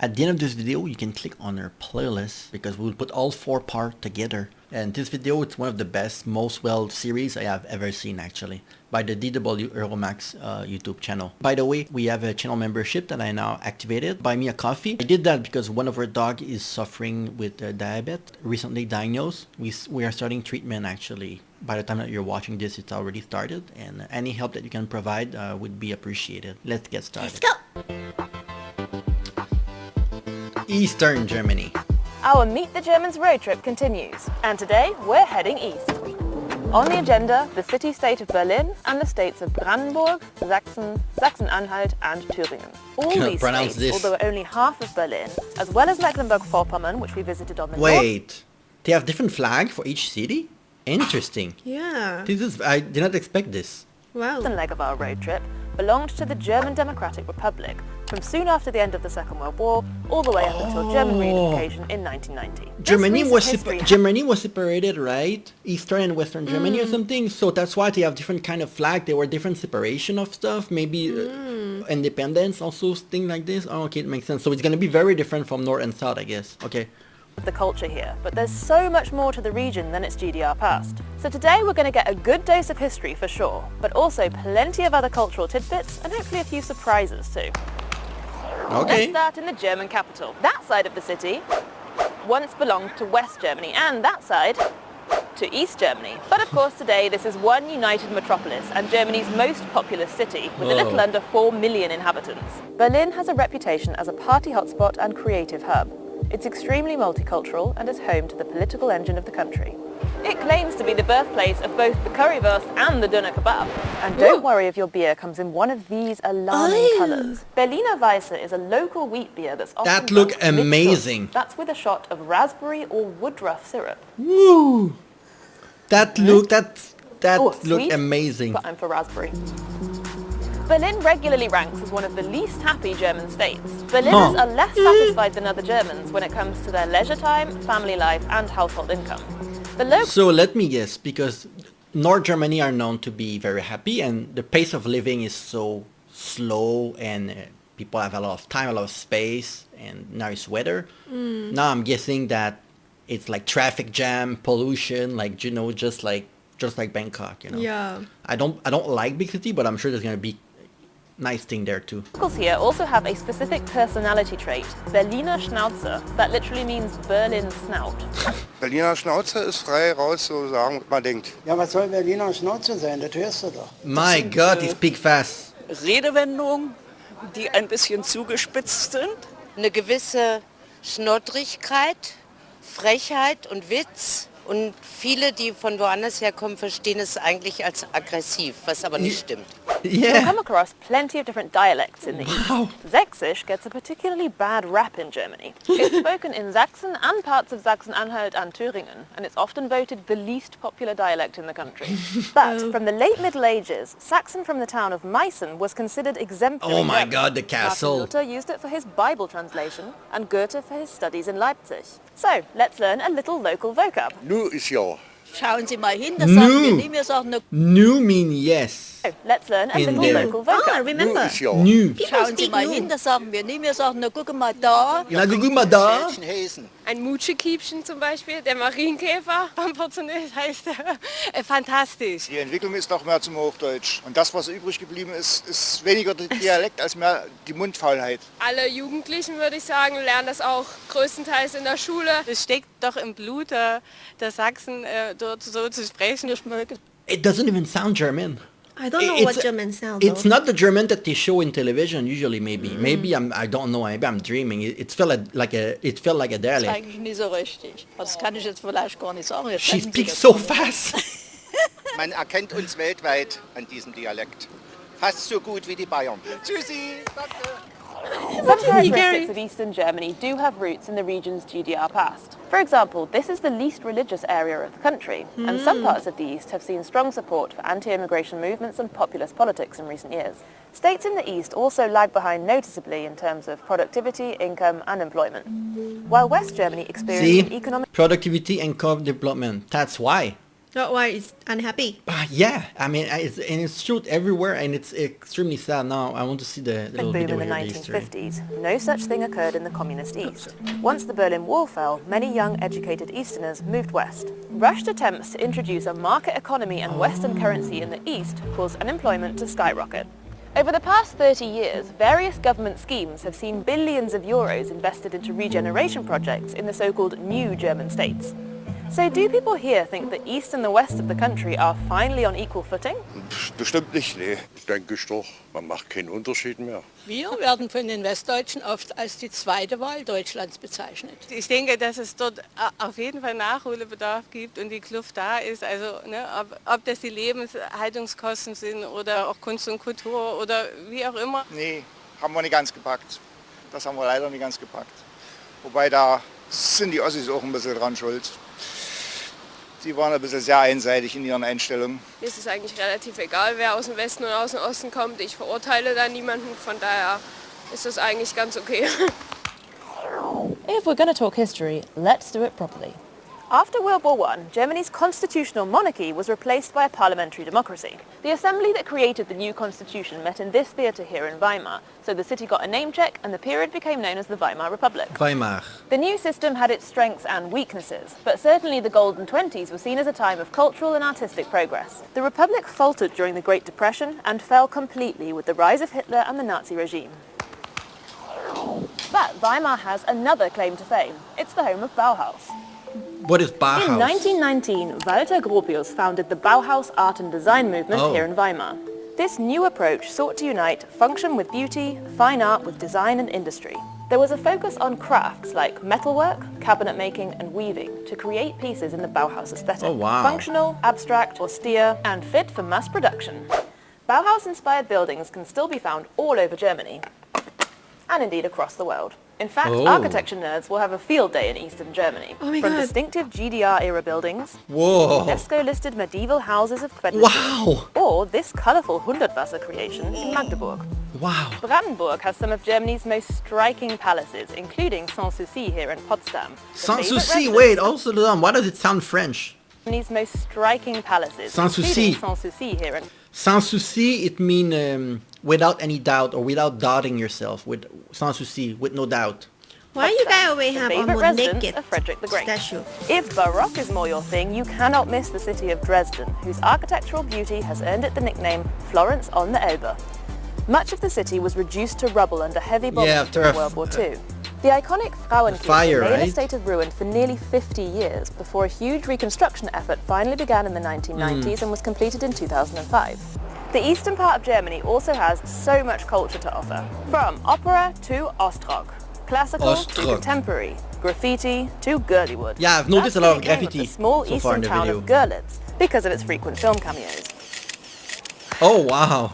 At the end of this video, you can click on our playlist because we'll put all 4 parts together. And this video, it's one of the best, most well series I have ever seen actually, by the DW Euromax YouTube channel. By the way, we have a channel membership that I now activated. Buy me a coffee. I did that because one of our dog is suffering with diabetes, recently diagnosed. We are starting treatment actually. By the time that you're watching this, it's already started, and any help that you can provide would be appreciated. Let's get started. Let's go! Eastern Germany. Our Meet the Germans road trip continues, and today we're heading east. On the agenda, the city-state of Berlin and the states of Brandenburg, Sachsen, Sachsen-Anhalt and Thüringen. All these states, although only half of Berlin, as well as Mecklenburg-Vorpommern, which we visited on the Wait, they have different flag for each city? Interesting. Yeah. I did not expect this. Wow. The leg of our road trip belonged to the German Democratic Republic, from soon after the end of the Second World War, all the way up until German reunification in 1990. Germany was separated, right? Eastern and Western Germany or something. So that's why they have different kind of flag. There were different separation of stuff. Maybe independence, also things like this. Oh, okay, it makes sense. So it's gonna be very different from North and South, I guess. Okay. The culture here, but there's so much more to the region than its GDR past. So today we're going to get a good dose of history for sure, but also plenty of other cultural tidbits and hopefully a few surprises too. Okay. Let's start in the German capital. That side of the city once belonged to West Germany and that side to East Germany. But of course today this is one united metropolis and Germany's most populous city with a little under 4 million inhabitants. Berlin has a reputation as a party hotspot and creative hub. It's extremely multicultural and is home to the political engine of the country. It claims to be the birthplace of both the currywurst and the doner kebab. And don't worry if your beer comes in one of these alarming colours. Berliner Weisse is a local wheat beer that's often That look amazing. That's with a shot of raspberry or woodruff syrup. Woo! That look Sweet, amazing. But I'm for raspberry. Berlin regularly ranks as one of the least happy German states. Berliners are less satisfied than other Germans when it comes to their leisure time, family life and household income. So let me guess, because North Germany are known to be very happy and the pace of living is so slow and people have a lot of time, a lot of space and nice weather. Now I'm guessing that it's like traffic jam, pollution, like, you know, just like Bangkok, you know. Yeah. I don't like big city, but I'm sure there's gonna be nice thing there too. Locals here also have a specific personality trait, Berliner Schnauzer, that literally means Berlin snout. Berliner Schnauze ist frei raus, so sagen, was man denkt. Ja, was soll Berliner Schnauze sein? Das hörst du doch. My God, he speak fast. Redewendungen, die ein bisschen zugespitzt sind. Eine gewisse Schnoddrigkeit, Frechheit und Witz. Und viele, die von woanders herkommen, verstehen es eigentlich als aggressiv, was aber nicht stimmt. You'll come across plenty of different dialects in the East. Sächsisch gets a particularly bad rap in Germany. It's spoken in Sachsen and parts of Sachsen-Anhalt and Thüringen, and it's often voted the least popular dialect in the country. But from the late Middle Ages, Saxon from the town of Meissen was considered exemplary. Oh my German. God, the castle. Martin Luther used it for his Bible translation, and Goethe for his studies in Leipzig. So, let's learn a little local vocab. Nu ist ja. Schauen Sie mal hin, das sagen wir nie, wir sagen nur Nu mean yes. So, let's learn a little there. local vocab. I remember. Nu ist ja. Nu. Schauen Sie mal hin, das sagen wir nie, wir sagen nur, guck mal da. Na, guck mal da. Ein Mutschekiebchen zum Beispiel, der Marienkäfer, am Portugiesisch heißt fantastisch. Die Entwicklung ist noch mehr zum Hochdeutsch. Und das, was übrig geblieben ist, ist weniger der Dialekt als mehr die Mundfaulheit. Alle Jugendlichen, würde ich sagen, lernen das auch größtenteils in der Schule. Es steckt doch im Blut der Sachsen, dort so zu sprechen. It doesn't even sound German. I don't know what German sounds. It's not the German that they show in television usually. Maybe I don't know. Maybe I'm dreaming. It felt like a Das ist dialect. eigentlich nie so richtig. Das kann ich jetzt vielleicht gar nicht sagen. Jetzt She sagen Sie speaks das. so fast. Man erkennt uns weltweit an diesem Dialekt. Fast so gut wie die Bayern. Tschüssi, danke. Some characteristics of Eastern Germany do have roots in the region's GDR past. For example, this is the least religious area of the country, and some parts of the East have seen strong support for anti-immigration movements and populist politics in recent years. States in the East also lag behind noticeably in terms of productivity, income and employment, while West Germany experienced an economic... Productivity and co development. That's why. Not why it's unhappy. Yeah, I mean, it's shoot everywhere, and it's extremely sad. Now I want to see the little Boom video in the here. The history. 1950s, no such thing occurred in the communist East. Once the Berlin Wall fell, many young educated Easterners moved west. Rushed attempts to introduce a market economy and Western currency in the East caused unemployment to skyrocket. Over the past 30 years, various government schemes have seen billions of euros invested into regeneration projects in the so-called new German states. So do people here think the East and the West of the country are finally on equal footing? Bestimmt nicht, nee. Denke ich doch. Man macht keinen Unterschied mehr. Wir werden von den Westdeutschen oft als die zweite Wahl Deutschlands bezeichnet. Ich denke, dass es dort auf jeden Fall Nachholbedarf gibt und die Kluft da ist. Also ne, ob das die Lebenshaltungskosten sind oder auch Kunst und Kultur oder wie auch immer. Nee, haben wir nicht ganz gepackt. Das haben wir leider nicht ganz gepackt. Wobei da sind die Ossis auch ein bisschen dran schuld. Die waren ein bisschen sehr einseitig in ihren Einstellungen. Mir ist es eigentlich relativ egal, wer aus dem Westen oder aus dem Osten kommt. Ich verurteile da niemanden, von daher ist das eigentlich ganz okay. If we're going to talk history, let's do it properly. After World War I, Germany's constitutional monarchy was replaced by a parliamentary democracy. The assembly that created the new constitution met in this theatre here in Weimar, so the city got a name check and the period became known as the Weimar Republic. Weimar. The new system had its strengths and weaknesses, but certainly the Golden Twenties were seen as a time of cultural and artistic progress. The Republic faltered during the Great Depression and fell completely with the rise of Hitler and the Nazi regime. But Weimar has another claim to fame. It's the home of Bauhaus. What is Bauhaus? In 1919, Walter Gropius founded the Bauhaus art and design movement here in Weimar. This new approach sought to unite function with beauty, fine art with design and industry. There was a focus on crafts like metalwork, cabinet making and weaving to create pieces in the Bauhaus aesthetic. Oh, wow. Functional, abstract, austere and fit for mass production. Bauhaus-inspired buildings can still be found all over Germany and indeed across the world. In fact, architecture nerds will have a field day in Eastern Germany. Oh my From God. distinctive GDR-era buildings, Whoa. UNESCO-listed medieval houses of Quedlinburg, Wow. or this colourful Hundertwasser creation in Magdeburg. Wow. Brandenburg has some of Germany's most striking palaces, including Sanssouci here in Potsdam. The Sanssouci, favourite wait, also why does it sound French? Germany's most striking palaces, Sanssouci. including Sanssouci here in Sanssouci, it means without any doubt or without doubting yourself. With Sanssouci, with no doubt. Why you guys always the have favourite almost residence naked of Frederick the Great. statue? If Baroque is more your thing, you cannot miss the city of Dresden, whose architectural beauty has earned it the nickname Florence on the Elbe. Much of the city was reduced to rubble under heavy bombing after during World War II. The iconic Frauenkirche fire, lay in a right? state of ruin for nearly 50 years before a huge reconstruction effort finally began in the 1990s and was completed in 2005. The eastern part of Germany also has so much culture to offer, from opera to Ostrock, classical to Ostrock. contemporary, graffiti to Girlywood. Yeah, I've noticed That's a lot the of name graffiti the small so far in eastern the town video. of Görlitz because of its frequent film cameos. Oh, wow.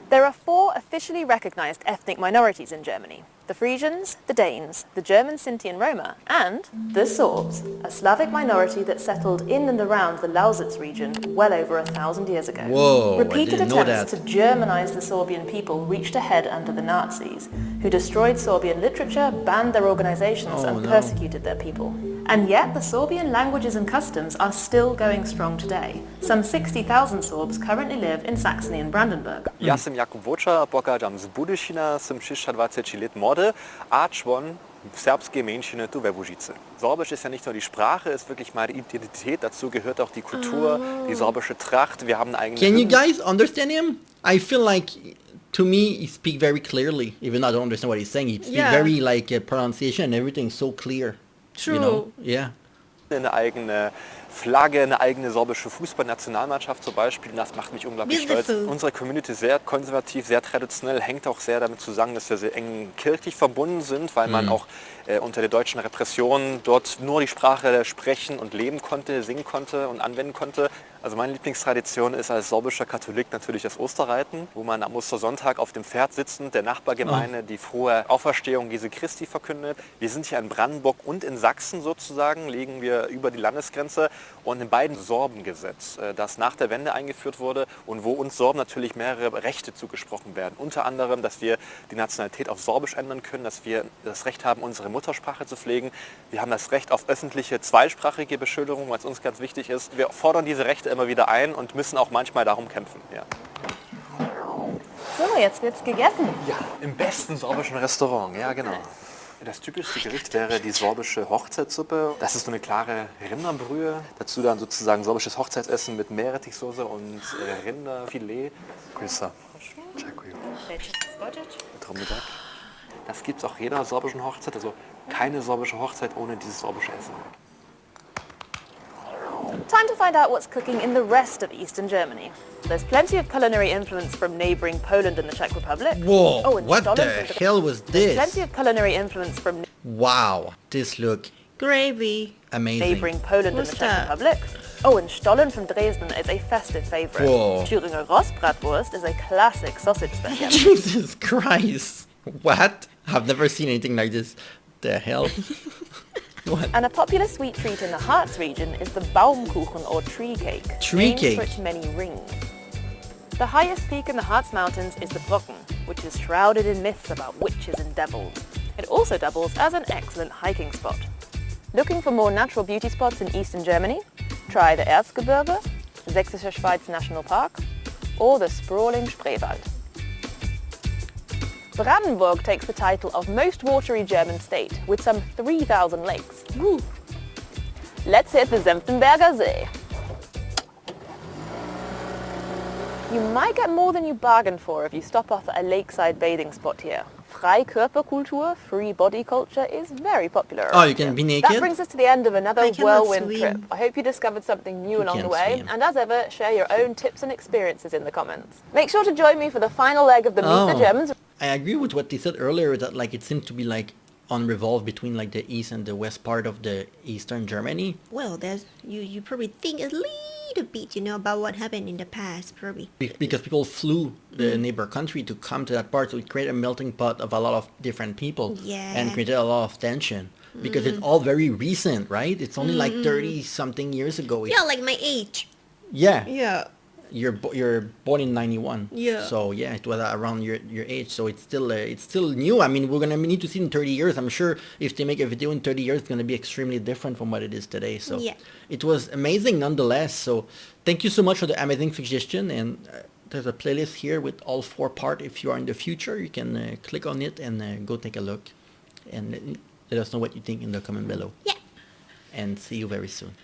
There are 4 officially recognized ethnic minorities in Germany. The Frisians, the Danes, the German Sinti and Roma, and the Sorbs, a Slavic minority that settled in and around the Lausitz region well over 1,000 years ago. Whoa, I Repeated didn't know attempts that. to Germanize the Sorbian people reached a head under the Nazis, who destroyed Sorbian literature, banned their organizations, and persecuted their people. And yet the Sorbian languages and customs are still going strong today. Some 60,000 Sorbs currently live in Saxony and Brandenburg. Ja sam Jakub Voča, pokážam z Budyšina, jsem přišel 20 let młody, a čvon serbskie Menschine tu we Łužice. Sorbisch ist ja nicht nur die Sprache, ist wirklich meine Identität, dazu gehört auch die Kultur, die sorbische Tracht, wir haben eine eigene Can you Hymne. guys understand him? I feel like, to me, he speaks very clearly, even though I don't understand what he's saying. He speaks Yeah. very, pronunciation and everything so clear. True. You know? Yeah. Eine eigene Flagge, eine eigene sorbische Fußballnationalmannschaft zum Beispiel. Und das macht mich unglaublich Beautiful. stolz. Unsere Community ist sehr konservativ, sehr traditionell, hängt auch sehr damit zusammen, dass wir sehr eng kirchlich verbunden sind, weil man auch unter der deutschen Repression dort nur die Sprache sprechen und leben konnte, singen konnte und anwenden konnte. Also meine Lieblingstradition ist als sorbischer Katholik natürlich das Osterreiten, wo man am Ostersonntag auf dem Pferd sitzend der Nachbargemeinde die frohe Auferstehung Jesu Christi verkündet. Wir sind hier in Brandenburg und in Sachsen sozusagen, liegen wir über die Landesgrenze und in beiden Sorbengesetz, das nach der Wende eingeführt wurde und wo uns Sorben natürlich mehrere Rechte zugesprochen werden. Unter anderem, dass wir die Nationalität auf Sorbisch ändern können, dass wir das Recht haben, unsere Muttersprache zu pflegen. Wir haben das Recht auf öffentliche zweisprachige Beschilderung, was uns ganz wichtig ist. Wir fordern diese Rechte immer wieder ein und müssen auch manchmal darum kämpfen. Ja. So, jetzt wird's gegessen. Ja, im besten sorbischen Restaurant, ja genau. Das typischste Gericht wäre die sorbische Hochzeitssuppe. Das ist so eine klare Rinderbrühe. Dazu dann sozusagen sorbisches Hochzeitsessen mit Meerrettichsoße und Rinderfilet. Grüße. Das gibt es auch jeder sorbischen Hochzeit. Also keine sorbische Hochzeit ohne dieses sorbische Essen. Time to find out what's cooking in the rest of Eastern Germany. There's plenty of culinary influence from neighbouring Poland and the Czech Republic. Whoa, and what Stollen the from hell was There's this? plenty of culinary influence from Wow, this look Gravy. amazing. neighbouring Poland What's and the Czech that? Republic. Oh, and Stollen from Dresden is a festive favourite. Whoa. Thüringer Rostbratwurst is a classic sausage speciality. Jesus Christ. What? I've never seen anything like this. The hell? What? And a popular sweet treat in the Harz region is the Baumkuchen or tree cake, Tree named cake. for its many rings. The highest peak in the Harz Mountains is the Brocken, which is shrouded in myths about witches and devils. It also doubles as an excellent hiking spot. Looking for more natural beauty spots in eastern Germany? Try the Erzgebirge, Sächsische Schweiz National Park, or the sprawling Spreewald. Brandenburg takes the title of most watery German state, with some 3,000 lakes. Woo. Let's hit the Senftenberger See. You might get more than you bargained for if you stop off at a lakeside bathing spot here. Freikörperkultur, free body culture, is very popular. Oh, around you can here. be naked? That brings us to the end of another I cannot whirlwind swim. trip. I hope you discovered something new along the can't way. swim. And as ever, share your own tips and experiences in the comments. Make sure to join me for the final leg of the Meet the Germans. I agree with what they said earlier that like it seemed to be like on revolve between like the east and the west part of the eastern Germany. Well, there's you probably think a little bit, about what happened in the past, probably. Because people flew the neighbor country to come to that part, so it created a melting pot of a lot of different people. Yeah. And created a lot of tension. Because it's all very recent, right? It's only like 30 something years ago. Yeah, like my age. Yeah. Yeah. You're born in 91. Yeah. So yeah, it was around your age. So it's still new. I mean, we're gonna need to see it in 30 years. I'm sure if they make a video in 30 years, it's gonna be extremely different from what it is today. So Yeah. it was amazing nonetheless. So thank you so much for the amazing suggestion. And there's a playlist here with all 4 parts. If you are in the future, you can click on it and go take a look. And let us know what you think in the comment below. Yeah. And see you very soon.